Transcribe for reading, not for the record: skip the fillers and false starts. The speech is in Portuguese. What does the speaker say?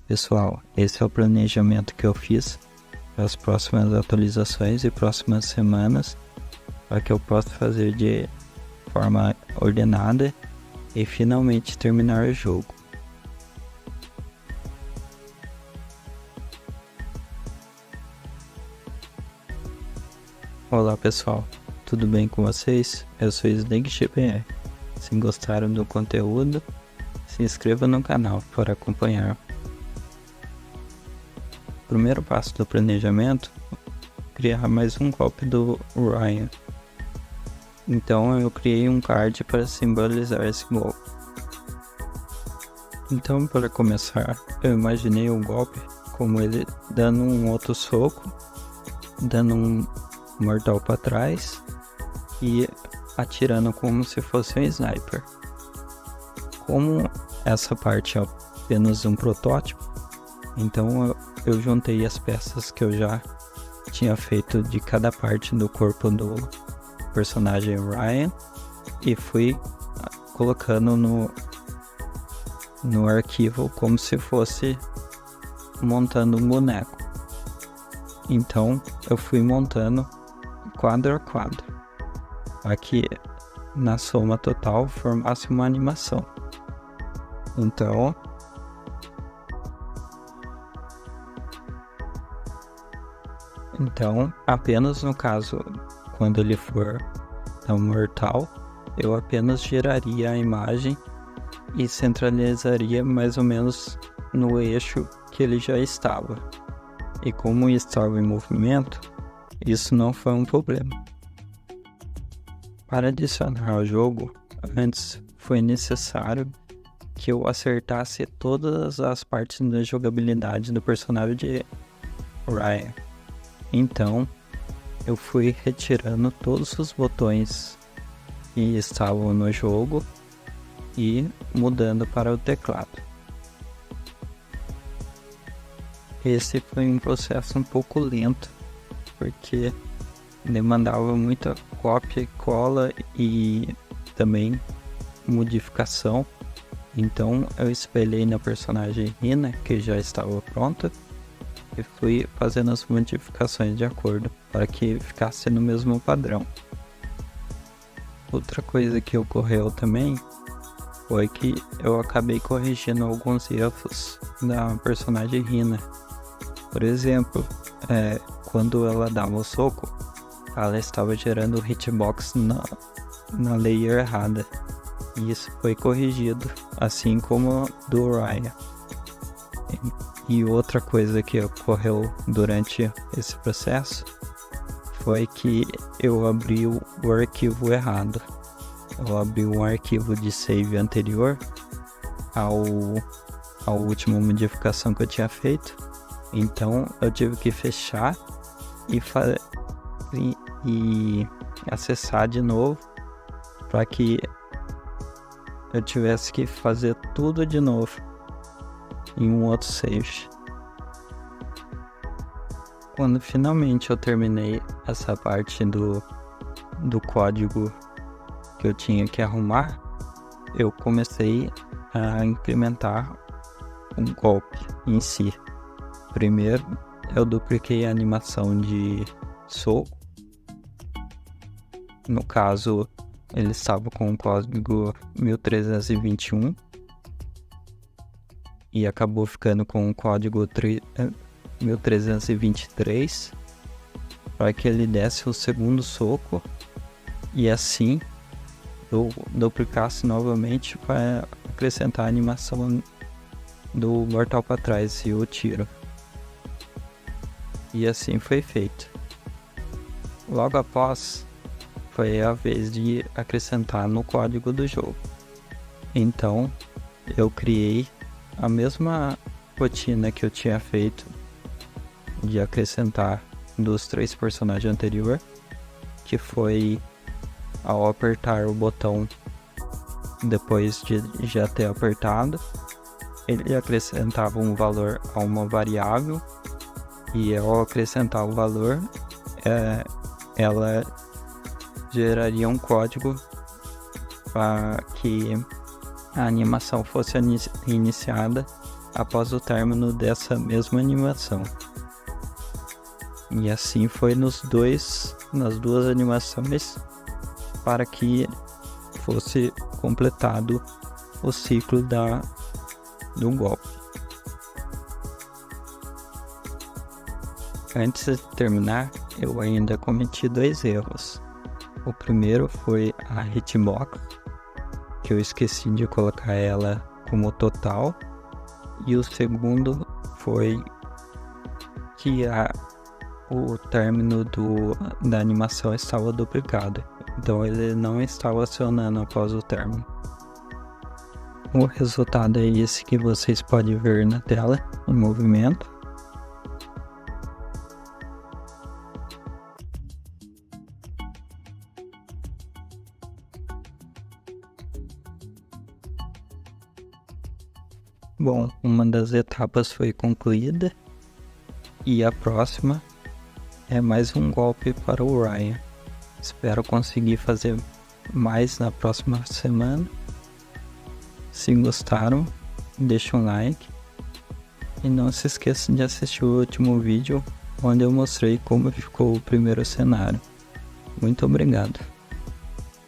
Pessoal, esse é o planejamento que eu fiz para as próximas atualizações e próximas semanas, para que eu possa fazer de forma ordenada e finalmente terminar o jogo. Olá pessoal, tudo bem com vocês? Eu sou SnakeGBR. Se gostaram do conteúdo, se inscreva no canal para acompanhar. O primeiro passo do planejamento é criar mais um golpe do Ryan. Então eu criei um card para simbolizar esse golpe. Então, para começar, eu imaginei o golpe como ele dando um outro soco, dando um mortal para trás e atirando como se fosse um sniper. Como essa parte é apenas um protótipo, então eu juntei as peças que eu já tinha feito de cada parte do corpo do personagem Ryan e fui colocando no arquivo como se fosse montando um boneco. Então eu fui montando quadro a quadro, para que na soma total formasse uma animação. Então, apenas no caso, quando ele for tão mortal, eu apenas geraria a imagem e centralizaria mais ou menos no eixo que ele já estava. E como estava em movimento, isso não foi um problema. Para adicionar ao jogo, antes foi necessário que eu acertasse todas as partes da jogabilidade do personagem de Ryan. Então, eu fui retirando todos os botões que estavam no jogo e mudando para o teclado. Esse foi um processo um pouco lento, porque demandava muita cópia e cola e também modificação. Então eu espelhei na personagem Hina, que já estava pronta, e fui fazendo as modificações de acordo para que ficasse no mesmo padrão. Outra coisa que ocorreu também foi que eu acabei corrigindo alguns erros da personagem Hina. Por exemplo, quando ela dava o soco, ela estava gerando o hitbox na layer errada. E isso foi corrigido, assim como do Ryan. E outra coisa que ocorreu durante esse processo foi que eu abri o arquivo errado. Eu abri um arquivo de save anterior à última modificação que eu tinha feito. Então eu tive que fechar e acessar de novo para que eu tivesse que fazer tudo de novo em um outro save. Quando finalmente eu terminei essa parte do código que eu tinha que arrumar, eu comecei a implementar um golpe em si. Primeiro, eu dupliquei a animação de soco. No caso, ele estava com o código 1321 e acabou ficando com o código 1323 para que ele desse o segundo soco e assim eu duplicasse novamente para acrescentar a animação do mortal para trás e o tiro. E assim foi feito. Logo após, foi a vez de acrescentar no código do jogo. Então, eu criei a mesma rotina que eu tinha feito de acrescentar dos 3 personagens anteriores, que foi ao apertar o botão depois de já ter apertado, ele acrescentava um valor a uma variável e ao acrescentar o valor, ela geraria um código para que a animação fosse iniciada após o término dessa mesma animação. E assim foi nas duas animações, para que fosse completado o ciclo do golpe. Antes de terminar, eu ainda cometi 2 erros. O primeiro foi a hitbox, que eu esqueci de colocar ela como total. E o segundo foi que o término da animação estava duplicado. Então ele não estava acionando após o término. O resultado é esse que vocês podem ver na tela, em movimento. Bom, uma das etapas foi concluída e a próxima é mais um golpe para o Ryan. Espero conseguir fazer mais na próxima semana. Se gostaram, deixa um like e não se esqueça de assistir o último vídeo onde eu mostrei como ficou o primeiro cenário. Muito obrigado.